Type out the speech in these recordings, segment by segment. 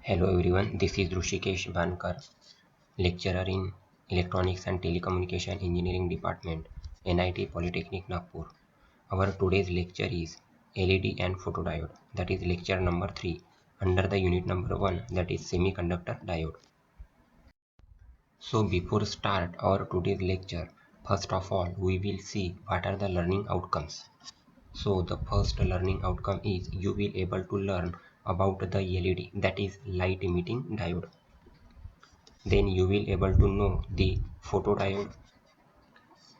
Hello everyone, this is Rushikesh Bankar, lecturer in Electronics and Telecommunication Engineering Department, NIT Polytechnic Nagpur. Our today's lecture is LED and photodiode, that is lecture number 3 under the unit number 1, that is semiconductor diode. So before start our today's lecture, first of all we will see what are the learning outcomes. So the first learning outcome is you will able to learn about the LED, that is light emitting diode. Then you will able to know the photodiode,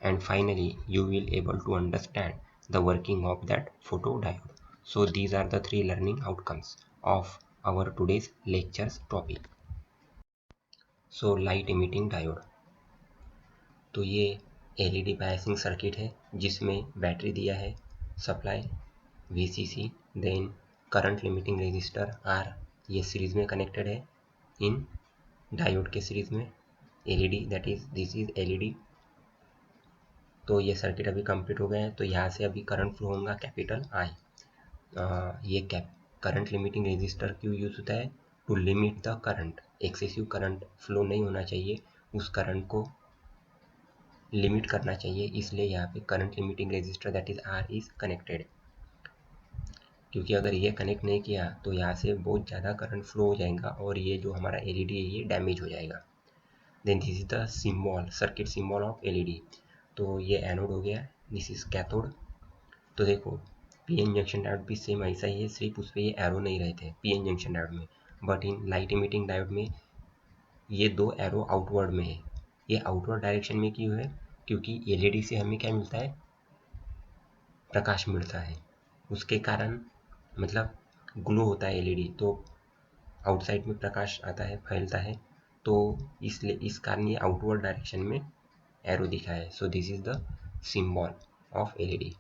and finally you will able to understand the working of that photodiode. So these are the three learning outcomes of our today's lectures topic. So light emitting diode, तो ये LED biasing circuit है जिसमें battery दिया है supply VCC, then current limiting resistor R, ये series में connected है इन डायोड के सीरीज में LED, that is this is LED. तो ये सर्किट अभी कंप्लीट हो गया है। तो यहाँ से अभी करंट फ्लो होगा कैपिटल आई। ये करंट लिमिटिंग रेजिस्टर क्यों यूज होता है? To limit the current, excessive current flow नहीं होना चाहिए, उस करंट को लिमिट करना चाहिए, इसलिए यहाँ पे current limiting resistor that is R is connected. क्योंकि अगर ये कनेक्ट नहीं किया तो यहाँ से बहुत ज़्यादा करंट फ्लो हो जाएगा और ये जो हमारा एलईडी है ये डैमेज हो जाएगा। Then this is the symbol, circuit symbol of LED. तो ये एनोड हो गया, दिस इज कैथोड। तो देखो पीएन जंक्शन डायोड भी सेम ऐसा ही है, सिर्फ उस पर ये एरो नहीं रहते पीएन जंक्शन डायोड में, but in light emitting diode में ये दो एरो आउटवर्ड में है। ये आउटवर्ड डायरेक्शन में क्यों है? क्योंकि एलईडी से हमें क्या मिलता है? प्रकाश मिलता है, उसके कारण मतलब ग्लो होता है एलईडी, तो आउटसाइड में प्रकाश आता है, फैलता है, तो इसलिए इस कारण ये आउटवर्ड डायरेक्शन में एरो दिखा है। So this is the symbol of LED.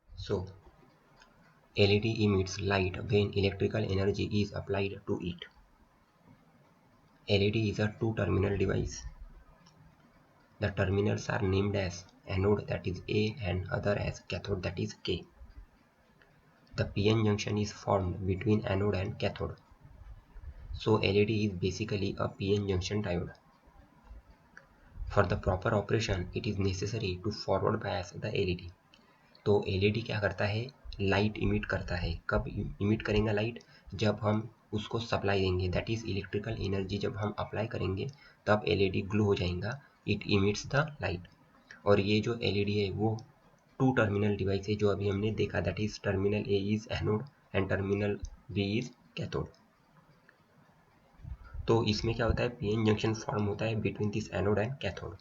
So LED emits light when electrical energy is applied to it. LED is a two-terminal device. The terminals are named as anode, that is A, and other as cathode, that is K. The PN junction is formed between anode and cathode. So LED is basically a PN junction diode. For the proper operation, it is necessary to forward bias the LED. तो LED क्या करता है? Light emit करता है। कब emit करेंगे light? जब हम उसको सप्लाई देंगे, दैट इज इलेक्ट्रिकल एनर्जी जब हम अप्लाई करेंगे तब LED ग्लो हो जाएगा, इट इमिट्स द लाइट। और ये जो LED है वो टू टर्मिनल डिवाइस है जो अभी हमने देखा, that is terminal A is anode and terminal B is cathode. तो इसमें क्या होता है? पीएन जंक्शन फॉर्म होता है between this anode and cathode.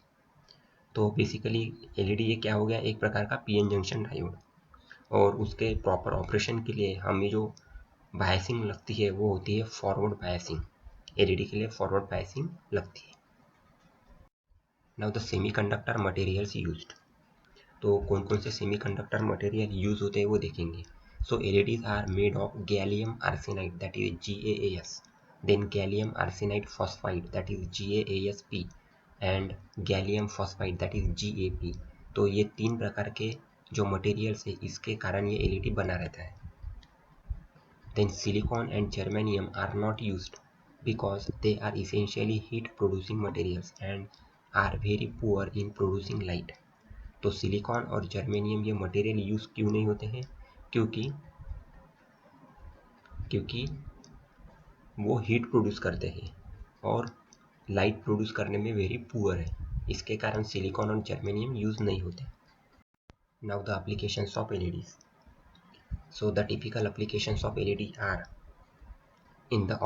तो बेसिकली LED ये क्या हो गया? एक प्रकार का पीएन जंक्शन डायोड। और उसके प्रॉपर ऑपरेशन के लिए हमें जो बायसिंग लगती है वो होती है फॉरवर्ड बायसिंग। एलईडी के लिए फॉरवर्ड बायसिंग लगती है। Now the semiconductor materials used, तो कौन कौन से सेमीकंडक्टर मटेरियल यूज होते हैं वो देखेंगे। So LEDs are made of gallium arsenide, that is GaAs, then gallium arsenide phosphide, that is GaAsP, and gallium phosphide, that is GaP। तो ये तीन प्रकार के जो मटेरियल्स है इसके कारण ये एलईडी बना रहता है। Then silicon and germanium are not used because they are essentially heat producing materials and are very poor in producing light. तो सिलिकॉन और जर्मेनियम ये मटेरियल यूज क्यों नहीं होते हैं? क्योंकि वो हीट प्रोड्यूस करते हैं और लाइट प्रोड्यूस करने में वेरी पुअर है, इसके कारण सिलिकॉन और जर्मेनियम यूज नहीं होते। Now the applications of LEDs. So the typical applications of LED are in the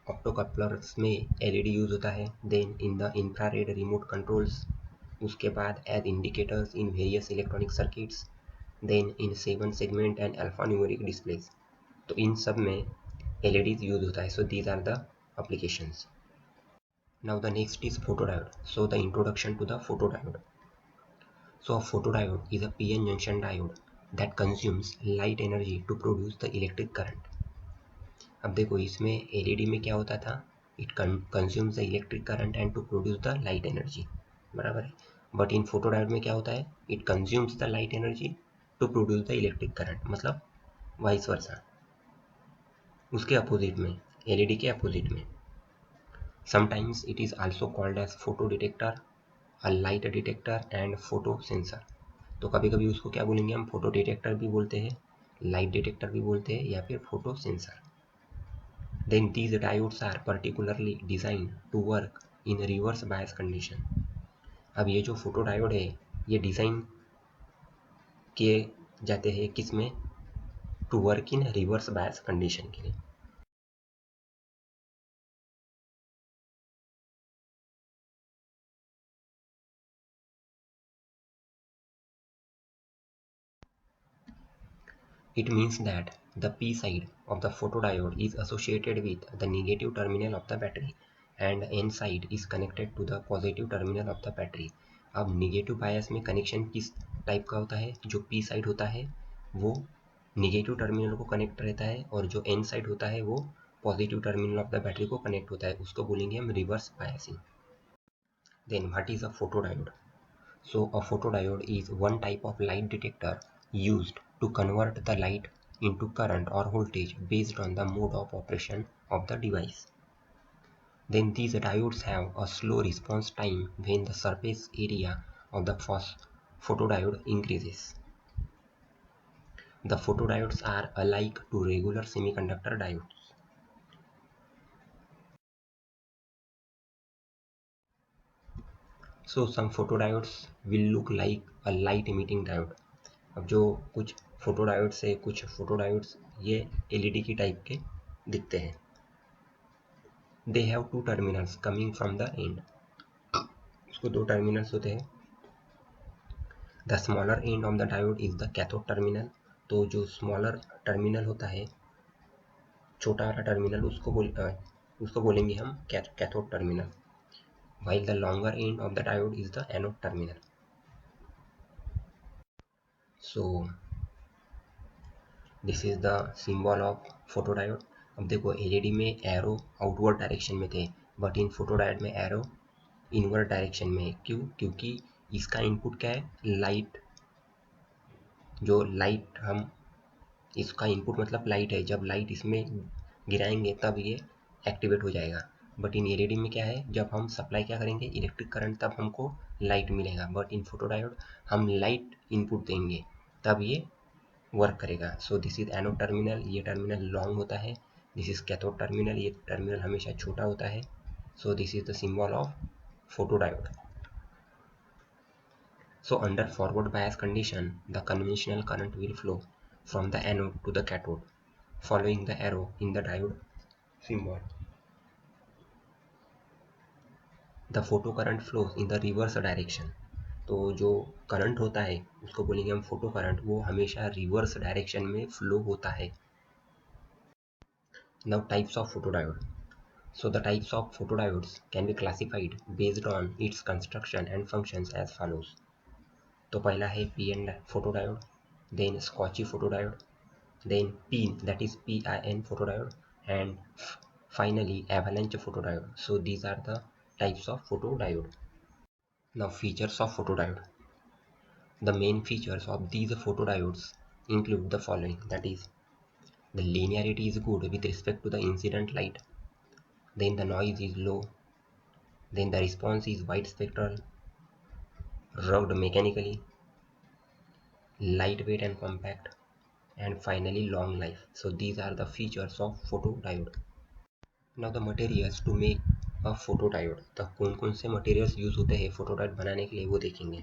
optocouplers में LED यूज होता है, then in the infrared remote controls, उसके बाद as indicators in various electronic circuits, then in 7 segment and alphanumeric displays. तो इन सब में LEDs use होता है। So these are the applications. Now the next is photodiode. So the introduction to the photodiode. So a photodiode is a PN junction diode that consumes light energy to produce the electric current. अब देखो इसमें LED में क्या होता था? It consumes the electric current and to produce the light energy, बराबर है। But in photodiode में क्या होता है? It consumes the light energy to produce the electric current, मतलब वाइस वर्सा। उसके अपोजिट में, एलईडी के अपोजिट में। Sometimes it is also called as photo detector, a light detector and photo sensor. तो कभी कभी उसको क्या बोलेंगे हम, फोटो डिटेक्टर भी बोलते हैं, लाइट डिटेक्टर भी बोलते हैं, या फिर photo sensor. Then these diodes are particularly designed to work in reverse bias condition. अब ये जो फोटो डायोड है ये डिजाइन किए जाते हैं किस में, to work in reverse bias condition के लिए। It means that the P side of the photodiode is associated with the negative terminal of the battery and N side is connected to the positive terminal of the battery. अब negative बायस में connection किस type का होता है, जो P side होता है वो निगेटिव टर्मिनल को कनेक्ट रहता है, और जो N साइड होता है वो positive terminal of the battery को कनेक्ट होता है, उसको बोलेंगे हम reverse biasing. Then what is a photodiode? So a photodiode is one type of light detector used to convert the light into current or voltage based on the mode of operation of the device. Then these diodes have a slow response time when the surface area of the photodiode increases. The photodiodes are alike to regular semiconductor diodes. So some photodiodes will look like a light emitting diode. अब जो कुछ photodiodes है, कुछ photodiodes ये LED की type के दिखते हैं। They have two terminals coming from the end, उसको दो टर्मिनल्स होते हैं। The smaller end of the diode is the cathode terminal. तो जो स्मॉलर टर्मिनल होता है, छोटा वाला टर्मिनल, उसको बोलेंगे हम cathode terminal, while the longer end of the diode is the anode terminal. So this is the symbol of photodiode. अब देखो एलईडी में एरो आउटवर्ड डायरेक्शन में थे, बट इन फोटोडायोड में एरो इनवर्ड डायरेक्शन में है। क्यों? क्योंकि इसका इनपुट क्या है, लाइट। जो लाइट हम, इसका इनपुट मतलब लाइट है, जब लाइट इसमें गिराएंगे तब ये एक्टिवेट हो जाएगा। बट इन एलईडी में क्या है, जब हम सप्लाई क्या करेंगे इलेक्ट्रिक करंट, तब हमको लाइट मिलेगा। बट इन फोटोडायोड हम लाइट इनपुट देंगे तब ये वर्क करेगा। So this is anode terminal, ये टर्मिनल लॉन्ग होता है। दिस इज कैथोड टर्मिनल, ये टर्मिनल हमेशा छोटा होता है। So this is the symbol of photodiode. So under forward bias condition, the conventional current will flow from the anode to the cathode, following the arrow in the diode symbol. The photocurrent flows in the reverse direction. तो जो current होता है उसको बोलेंगे हम photo current, वो हमेशा reverse direction में फ्लो होता है। Now types of photodiode. So the types of photodiodes can be classified based on its construction and functions as follows. तो पहला है PN photodiode, then Scotchy photodiode, then PIN, that is PIN photodiode, and finally avalanche photodiode. So these are the types of photodiode. Now features of photodiode. The main features of these photodiodes include the following, that is the linearity is good with respect to the incident light, then the noise is low, then the response is wide spectral, rugged mechanically, lightweight and compact, and finally long life. So these are the features of photodiode. Now the materials to make a photodiode, तो कौन से materials use होते हैं photodiode बनाने के लिए वो देखेंगे।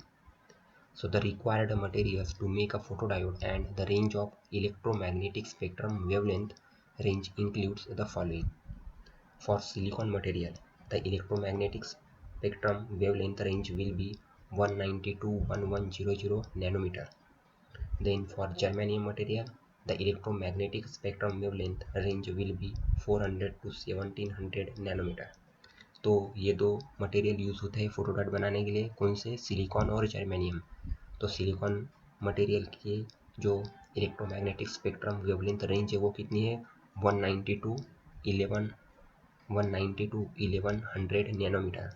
So the required materials to make a photodiode and the range of electromagnetic spectrum wavelength range includes the following. For silicon material, the electromagnetic spectrum wavelength range will be 190 to 1100 nanometer. Then for germanium material, the electromagnetic spectrum wavelength range will be 400 to 1700 nanometer. तो ये दो material use होते हैं photodiode बनाने के लिए, कौन से, सिलिकॉन और जर्मेनियम। तो सिलिकॉन मटेरियल की जो इलेक्ट्रोमैग्नेटिक स्पेक्ट्रम वेवलेंथ रेंज है वो कितनी है, 190 to 1100 nanometre.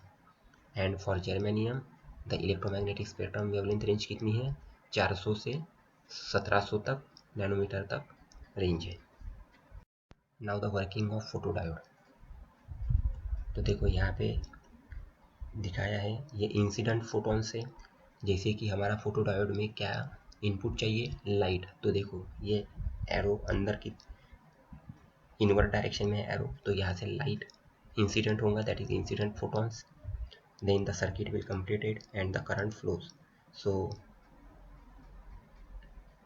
And for germanium the electromagnetic spectrum wavelength range कितनी है, 400 से 1700 तक नैनोमीटर तक रेंज है। Now the working of photodiode. तो देखो यहाँ पे दिखाया है ये इंसिडेंट फोटोन से, जैसे कि हमारा फोटोडायोड में क्या इनपुट चाहिए, लाइट। तो देखो ये एरो अंदर की इनवर्ट डायरेक्शन में एरो, तो यहाँ से लाइट इंसिडेंट होगा, that is incident photons. Then the circuit will completed and the current flows. So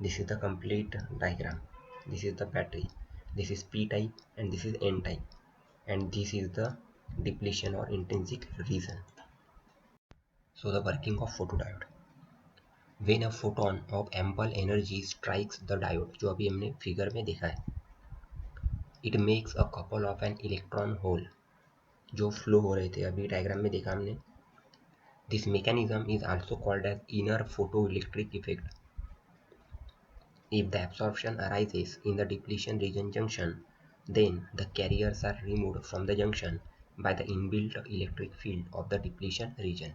this is the complete diagram. This is the battery, this is p type and this is n type, and this is the depletion or intrinsic region. So the working of photodiode, when a photon of ample energy strikes the diode, जो अभी हमने figure में देखा है, it makes a couple of an electron hole, जो flow हो रहे थे अभी डायग्राम में देखा हमने. This mechanism is also called as inner photoelectric effect. If the absorption arises in the depletion region junction, then the carriers are removed from the junction by the inbuilt electric field of the depletion region.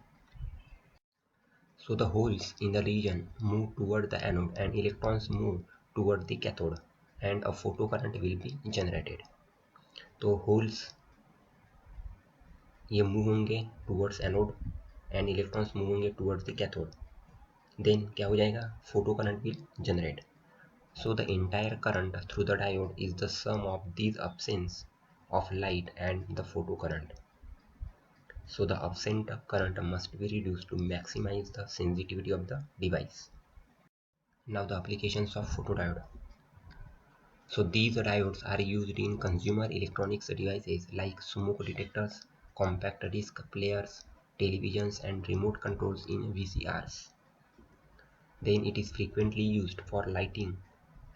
So the holes in the region move toward the anode and electrons move toward the cathode, and a photocurrent will be generated. तो holes ये move होंगे towards anode and electrons move होंगे towards the cathode. Then क्या हो जाएगा, photocurrent will generate. So the entire current through the diode is the sum of these absence of light and the photocurrent. So the absent current must be reduced to maximize the sensitivity of the device. Now the applications of photodiode. So these diodes are used in consumer electronics devices like smoke detectors, compact disc players, televisions and remote controls in VCRs. Then it is frequently used for lighting,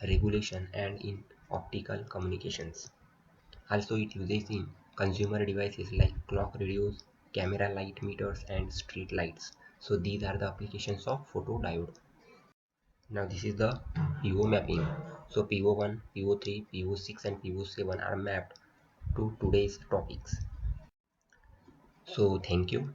regulation and in optical communications. Also it uses in consumer devices like clock radios, camera light meters and street lights. So these are the applications of photodiode. Now this is the PO mapping. So PO1, PO3, PO6 and PO7 are mapped to today's topics. So thank you.